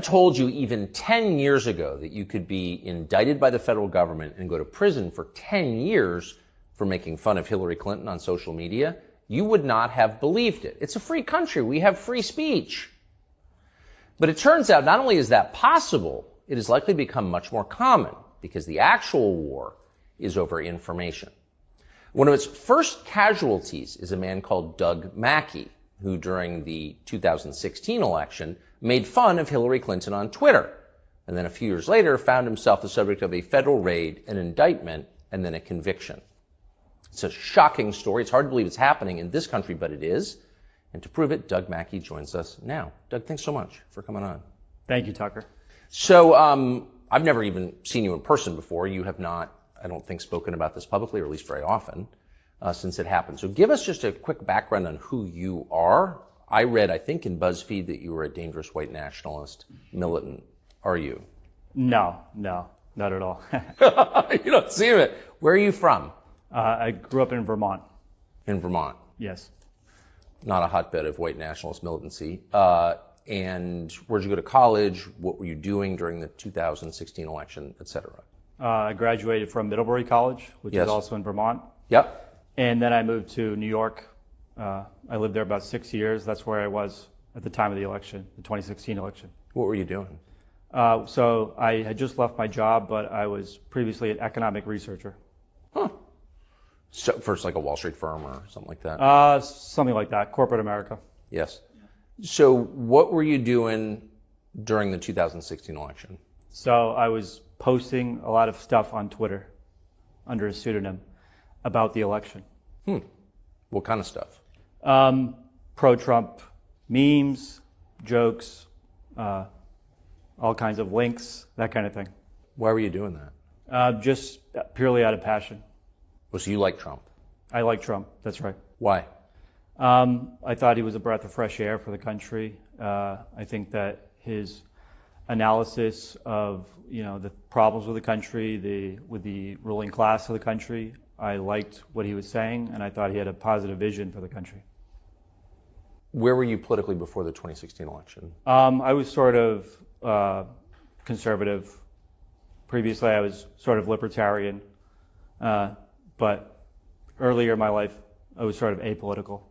Told you even 10 years ago that you could be indicted by the federal government and go to prison for 10 years for making fun of Hillary Clinton on social media, you would not have believed it. It's a free country. We have free speech. But it turns out not only is that possible, it has likely become much more common because the actual war is over information. One of its first casualties is a man called Doug Mackey, who during the 2016 election made fun of Hillary Clinton on Twitter, and then a few years later found himself the subject of a federal raid, an indictment, and then a conviction. It's a shocking story. It's hard to believe it's happening in this country, but it is. And to prove it, Doug Mackey joins us now. Doug, thanks so much for coming on. Thank you, Tucker. So I've never even seen you in person before. You have not, I don't think, spoken about this publicly, or at least very often, since it happened. So give us just a quick background on who you are. I read, I think, in BuzzFeed that you were a dangerous white nationalist militant. Are you? No, not at all. You don't seem it. Where are you from? I grew up in Vermont. In Vermont? Yes. Not a hotbed of white nationalist militancy. And where'd you go to college? What were you doing during the 2016 election, et cetera? I graduated from Middlebury College, which is also in Vermont. Yep. And then I moved to New York. I lived there about 6 years. That's where I was at the time of the election, the 2016 election. What were you doing? So I had just left my job, but I was previously an economic researcher. Huh. So first, like a Wall Street firm or something like that? Something like that, corporate America. Yes. So what were you doing during the 2016 election? So I was posting a lot of stuff on Twitter under a pseudonym about the election. What kind of stuff? Pro-Trump memes, jokes, all kinds of links, that kind of thing. Why were you doing that? Just purely out of passion. Well, so you like Trump? I like Trump, that's right. Why? I thought he was a breath of fresh air for the country. I think that his analysis of, the problems with the country, with the ruling class of the country, I liked what he was saying, and I thought he had a positive vision for the country. Where were you politically before the 2016 election? I was sort of conservative. Previously, I was sort of libertarian. But earlier in my life, I was sort of apolitical.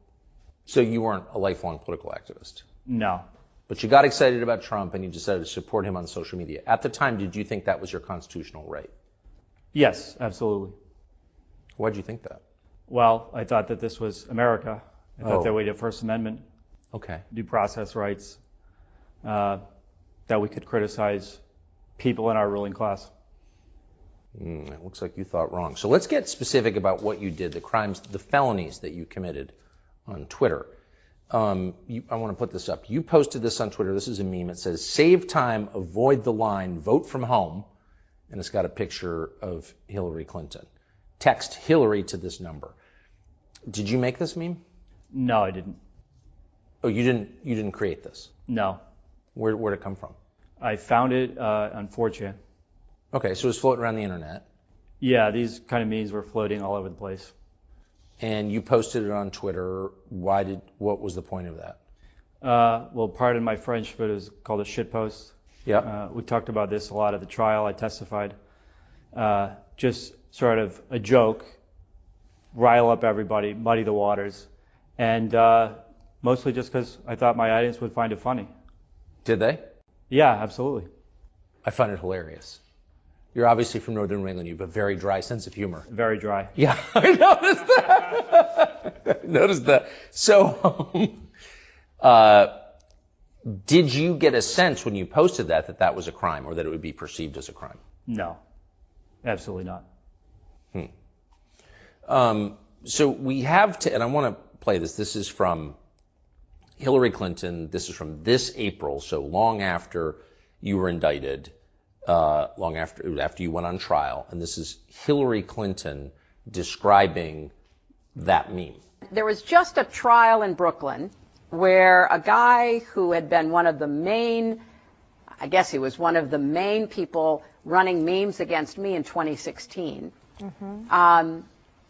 So you weren't a lifelong political activist? No. But you got excited about Trump and you decided to support him on social media. At the time, did you think that was your constitutional right? Yes, absolutely. Why did you think that? Well, I thought that this was America. I thought that we had First Amendment, due process rights, that we could criticize people in our ruling class. It looks like you thought wrong. So let's get specific about what you did, the crimes, the felonies that you committed on Twitter. I want to put this up. You posted this on Twitter. This is a meme. It says, "Save time, avoid the line, vote from home." And it's got a picture of Hillary Clinton. Text Hillary to this number. Did you make this meme? No, I didn't. Oh, you didn't create this? No. Where'd it come from? I found it on 4chan. Okay, so it was floating around the internet. Yeah, these kind of memes were floating all over the place. And you posted it on Twitter. What was the point of that? Well, pardon my French, but it was called a shitpost. Yeah. We talked about this a lot at the trial. I testified. Just sort of a joke, rile up everybody, muddy the waters, and mostly just because I thought my audience would find it funny. Did they? Yeah, absolutely. I find it hilarious. You're obviously from Northern New England. You have a very dry sense of humor. Very dry. Yeah, I noticed that. I noticed that. So, did you get a sense when you posted that that was a crime, or that it would be perceived as a crime? No, absolutely not. So we have to, and I want to play this. This is from Hillary Clinton. This is from this April, so long after you were indicted. Long after you went on trial, and this is Hillary Clinton describing that meme. There was just a trial in Brooklyn where a guy who had been one of the main, I guess he was one of the main people running memes against me in 2016.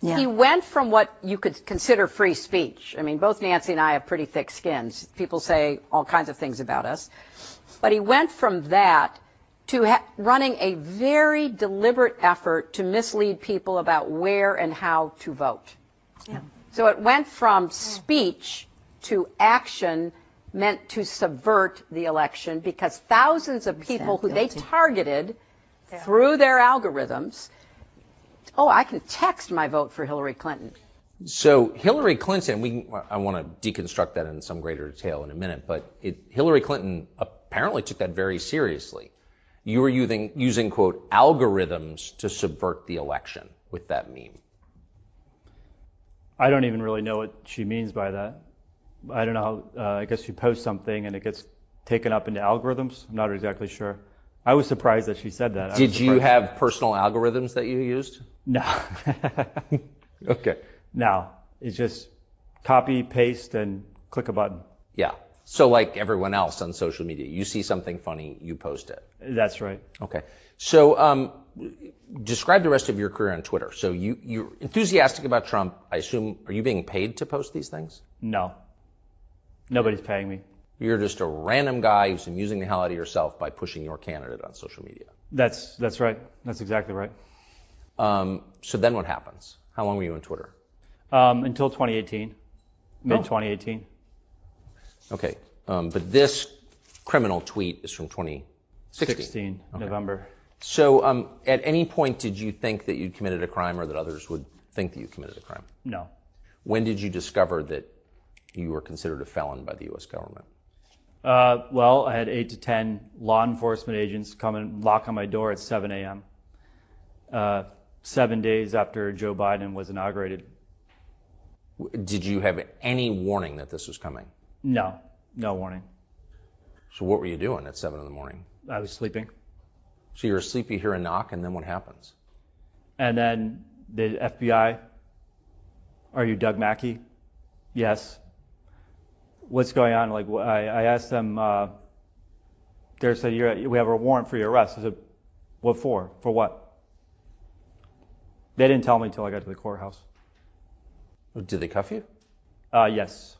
He went from what you could consider free speech. I mean, both Nancy and I have pretty thick skins. People say all kinds of things about us. But he went from that to running a very deliberate effort to mislead people about where and how to vote. Yeah. So it went from speech to action meant to subvert the election, because thousands of people who they targeted through their algorithms, I can text my vote for Hillary Clinton. So Hillary Clinton, I want to deconstruct that in some greater detail in a minute, but Hillary Clinton apparently took that very seriously. You were using, quote, algorithms to subvert the election with that meme. I don't even really know what she means by that. I don't know how, I guess you post something and it gets taken up into algorithms. I'm not exactly sure. I was surprised that she said that. Did you have personal algorithms that you used? No. Okay. No. It's just copy, paste, and click a button. Yeah. So like everyone else on social media, you see something funny, you post it. That's right. Okay. So describe the rest of your career on Twitter. So you're enthusiastic about Trump. I assume, are you being paid to post these things? No. Nobody's paying me. You're just a random guy who's amusing the hell out of yourself by pushing your candidate on social media. That's right. That's exactly right. So then what happens? How long were you on Twitter? Until 2018, mid-2018. Okay. But this criminal tweet is from 2016. Okay. November. So at any point did you think that you'd committed a crime, or that others would think that you committed a crime? No. When did you discover that you were considered a felon by the U.S. government? Well, I had 8 to 10 law enforcement agents come and knock on my door at 7 a.m., 7 days after Joe Biden was inaugurated. Did you have any warning that this was coming? No warning. So what were you doing at 7 in the morning? I was sleeping. So you're asleep, you hear a knock, and then what happens? And then the FBI, are you Doug Mackey? Yes. What's going on? Like, I asked them, they said, we have a warrant for your arrest. I said, what for? For what? They didn't tell me until I got to the courthouse. Did they cuff you? Yes.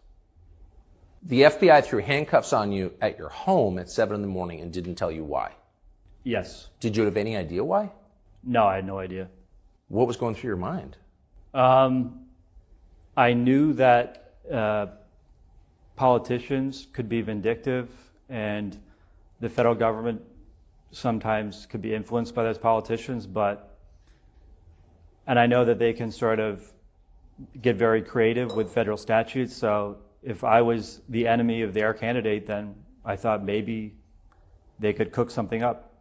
The FBI threw handcuffs on you at your home at 7 in the morning and didn't tell you why? Yes. Did you have any idea why? No, I had no idea. What was going through your mind? I knew that politicians could be vindictive, and the federal government sometimes could be influenced by those politicians, and I know that they can sort of get very creative with federal statutes. So if I was the enemy of their candidate, then I thought maybe they could cook something up.